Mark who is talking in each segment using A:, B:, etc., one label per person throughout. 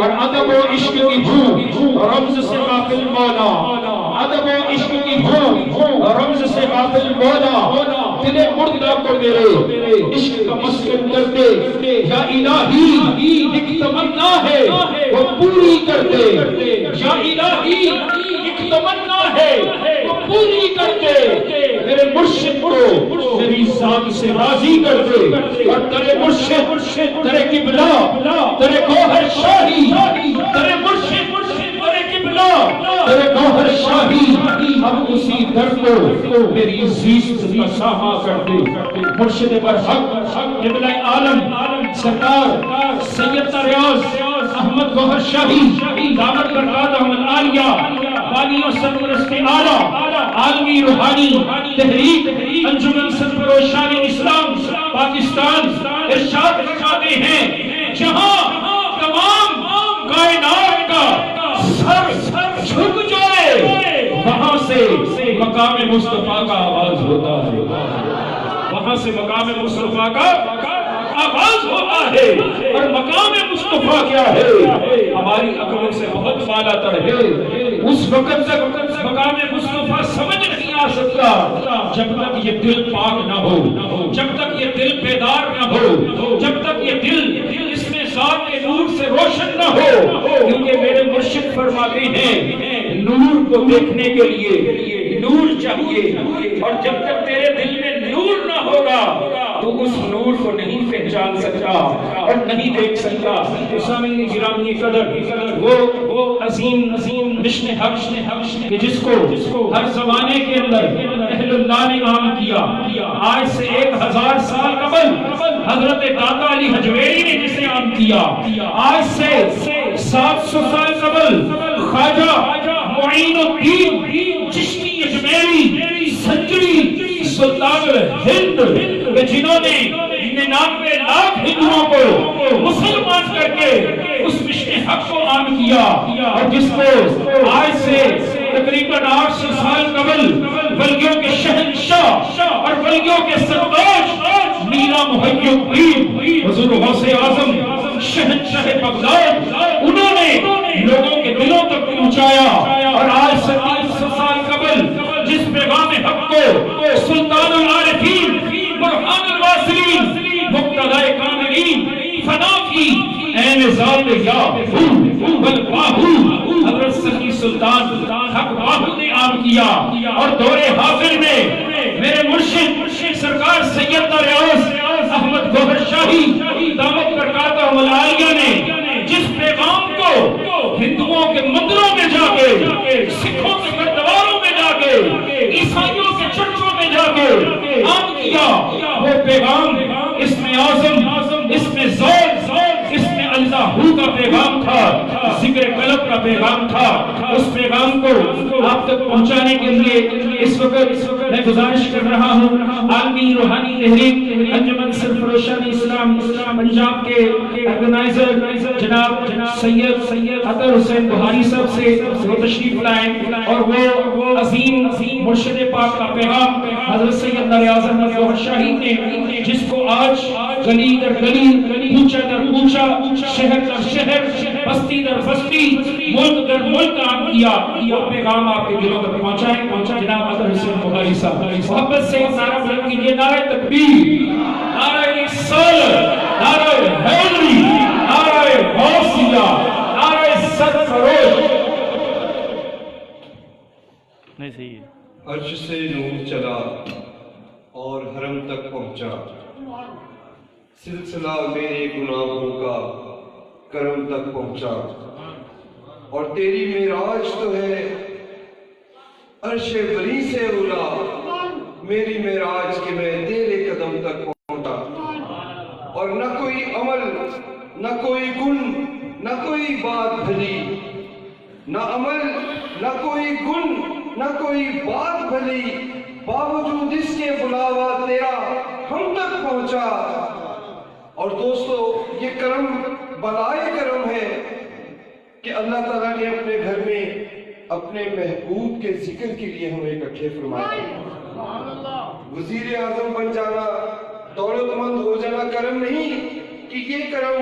A: اور ادب و عشق کی بھوک رمز سے غافل مولا، ادب و عشق کی بھوک رمز سے غافل مولا، دل مردہ کو میرے عشق کا مسکن کر دے یا الہی، ایک تمنا ہے وہ پوری کر دے یا الہی، ایک تمنا ہے وہ پوری کر دے، میرے مرشد کو میری ذات سے راضی کر دے، اور تیرے مرشد تیرے قبلہ تیرے گوہر شاہی، تیرے مرشد تیرے قبلہ تیرے گوہر شاہی، اب اسی در کو میری زیست کا ساما کر دے۔ مرشد برحق قبلہ عالم سرکار سید ریاض احمد گوہر شاہی دامت برکاتہ العالیہ والی و سرپرست اعلیٰ عالمی روحانی تحریک انجمن سرفروشان اسلام پاکستان ارشاد فرماتے ہیں، جہاں تمام کائنات کا سر جھک جائے وہاں سے مقام مصطفیٰ کا آواز ہوتا ہے، وہاں سے مقام مصطفیٰ کا آواز ہوتا ہے، اور مقام مصطفیٰ کیا ہے ہماری عقلوں سے بہت بالا تر ہے، اس وقت تک مقام مصطفیٰ سمجھ نہیں آ سکتا جب تک یہ دل پاک نہ ہو، جب تک یہ دل بیدار نہ ہو، جب تک یہ دل اس میں ذات کے نور سے روشن نہ ہو، کیونکہ میرے مرشد فرماتے ہیں نور کو دیکھنے کے لیے نور چاہیے، اور جب تک تیرے دل میں نور نہ ہوگا تو اس نور کو نہیں پہچان سکتا اور نہیں دیکھ سکتا۔ سامعین گرامی قدر وہ عظیم مشن حق کہ جس کو ہر زمانے کے اندر اہل اللہ نے عام کیا، آج سے 1000 سال قبل حضرت داتا علی حجویری نے جسے عام کیا، آج سے 700 سال قبل خواجہ معین الدین چشتی اجمیری سنجری سلطان ہند جنہوں نے 99 لاکھ ہندوؤں کو مسلمان کر کے اس مشن حق کو عام کیا، اور جس کو آج سے تقریباً 800 سال قبل ولیوں کے شہنشاہ اور ولیوں کے سردار میرا محی الدین حضور غوث اعظم شہنشاہ بغداد انہوں نے لوگوں کے دلوں تک پہنچایا، اور آج سے 300 سال قبل جس پیغام حق کو سلطان العارفین برہان الواصلین مقتدی کاملین فنا کی عین ذات یا بالباہو حضرت سخی سلطان حق باہو نے عام کیا، اور دور حاضر میں میرے مرشد سرکار سید ریاض احمد گوہر شاہی دامت برکاتہ العالیہ نے جس پیغام کو ہندوؤں کے مندروں میں جا کے، سکھوں کے گردواروں میں جا کے، عیسائیوں کے چرچوں میں جا کے عام کیا، وہ پیغام اسم اعظم، اسم ذات، اسم اللہ کا پیغام تھا، ذکر قلب کا پیغام تھا۔ اس پیغام کو آپ تک پہنچانے کے لیے اس وقت میں گزارش کر رہا ہوں عالمی روحانی تحریک انجمن سرفروشان اسلام پنجاب کے آرگنائزر جناب سید عطر حسین بہاری صاحب سے وہ تشریف لائیں، اور وہ عظیم مرشد پاک کا پیغام حضرت سید ریاض احمد گوہر شاہی نے جس کو آج گلی در گلی، کوچہ در کوچہ، شہر در شہر، بستی در بستی، ملک در ملک عام کیا، وہ پیغام آپ کے دلوں تک پہنچائیں۔ جناب عطر حسین بہاری صاحب محبت سے نعرہ بلند کیجیے، نعرہ تکبیر، نعرہ رسالت، نعرہ حیدری، نعرہ غوثیہ، نعرہ سرفروش۔
B: نہیں صحیح ہے۔
C: عرش سے نور چلا اور حرم تک پہنچا، سلسلہ میرے گناہوں کا کرم تک پہنچا، اور تیری معراج تو ہے عرش بری سے اولا، میری معراج کہ میں تیرے قدم تک پہنچا، اور نہ کوئی عمل، نہ کوئی گن، نہ کوئی بات بھلی، نہ عمل، نہ کوئی گن، نہ کوئی بات بھلی، باوجود اس کے بلاوا تیرا ہم تک پہنچا۔ اور دوستو یہ کرم بلائے کرم ہے کہ اللہ تعالیٰ نے اپنے گھر میں اپنے محبوب کے ذکر کے لیے ہمیں اکٹھے فرمایا۔ وزیر اعظم بن جانا، دولت مند ہو جانا کرم نہیں، کہ یہ کرم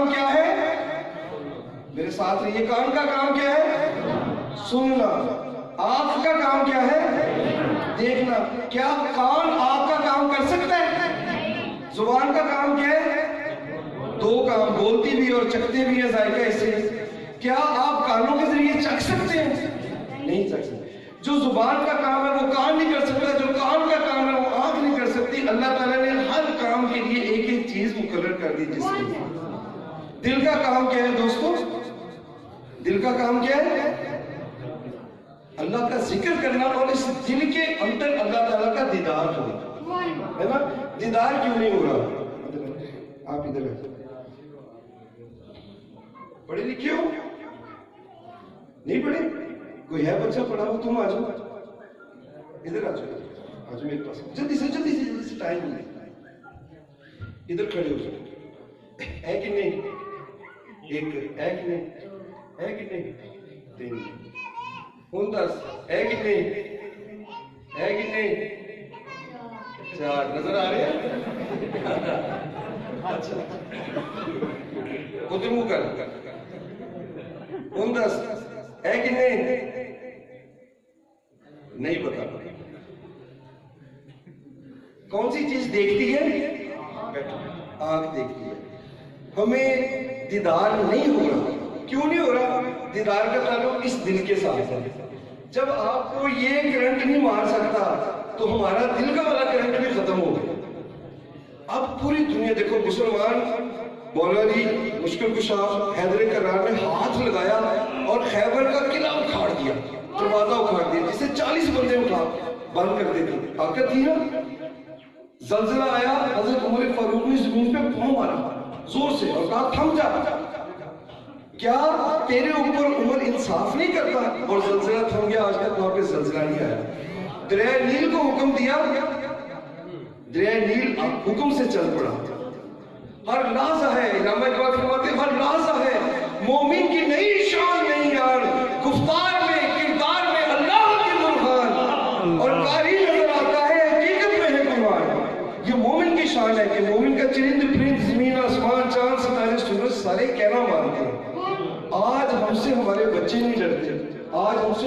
C: کام کیا ہے؟ میرے ساتھ رہیے، کان کا کام کیا ہے؟ سننا۔ آنکھ کا کام کیا ہے؟ دیکھنا۔ کیا کان آپ کا کام کر سکتا ہے؟ زبان کا کام کیا ہے؟ دو کام، بولتی بھی اور چکھتے بھی ہے ذائقہ اس سے۔ کیا آپ کانوں کے ذریعے چکھ سکتے ہیں؟ نہیں چکھ سکتے۔ جو زبان کا کام ہے وہ کان نہیں کر سکتا، جو کان کا کام ہے وہ آنکھ نہیں کر سکتی۔ اللہ تعالیٰ نے ہر کام کے لیے ایک ایک چیز مقرر کر دی جسم میں۔ دل کا کام کیا ہے دوستو؟ دل کا کام کیا ہے؟ اللہ کا ذکر کرنا، اور اس دل کے اندر اللہ تعالیٰ کا دیدار ہونا ہے نا۔ دیدار کیوں نہیں ہو رہا؟ آپ ادھر ہیں، پڑھے لکھے ہو؟ نہیں پڑھے؟ کوئی ہے بچہ پڑھا ہو؟ تم آ جاؤ، ادھر آ جاؤ، آ جاؤ میرے پاس، جلدی سے جلدی سے جلدی سے، ٹائم نہیں، ادھر کھڑے ہو جاؤ۔ ہے کہ نہیں؟ ایک ہے کہ نہیں؟ ہے کہ نہیں؟ تین، ہوں 10، ہے کہ نہیں؟ ہے کہ نہیں؟ 4 نظر آ رہے ہیں؟ اچھا ادھر منہ کر، ہوں 10، ہے کہ نہیں؟ نہیں پتا کون سی چیز دیکھتی ہے؟ آنکھ دیکھتی ہے۔ ہمیں دیدار نہیں ہو رہا، کیوں نہیں ہو رہا؟ دیدار کا تعلق اس دل کے ساتھ ہے۔ جب آپ کو یہ کرنٹ نہیں مار سکتا تو ہمارا دل کا والا کرنٹ بھی ختم ہو گیا۔ اب پوری دنیا دیکھو، مسلمان مولا علی مشکل کشا حیدر کرار نے ہاتھ لگایا اور خیبر کا قلعہ اکھاڑ دیا، دروازہ اکھاڑ دیا، جسے 40 بندے اٹھا بند کر دیتے، طاقت تھی نا۔ زلزلہ آیا، حضرت عمر فاروق نے زمین پہ پاؤں مارا زور سے اور کہا تھم جا۔ کیا تیرے اوپر عمر انصاف نہیں کرتا؟ اور زلزلہ تھم گیا، آج کے طور پہ زلزلہ نہیں آیا۔ دریائے نیل کو حکم دیا، دریائے نیل حکم سے چل پڑا۔ ہر لحظہ ہے، علامہ اقبال فرماتے ہیں، ہر لحظہ ہے مومن کی نئی شان نہیں یار، گفتار میں کردار میں اللہ کی برہان، اور قاری نظر آتا ہے حقیقت میں ہے قرآن۔ یہ مومن کی شان ہے کہ مومن کا چرند پرند، زمین آسمان، چاند ستارے سورج سارے کہنا مانتے ہیں۔ آج ہم سے ہمارے بچے نہیں ڈرتے، آج ہم سے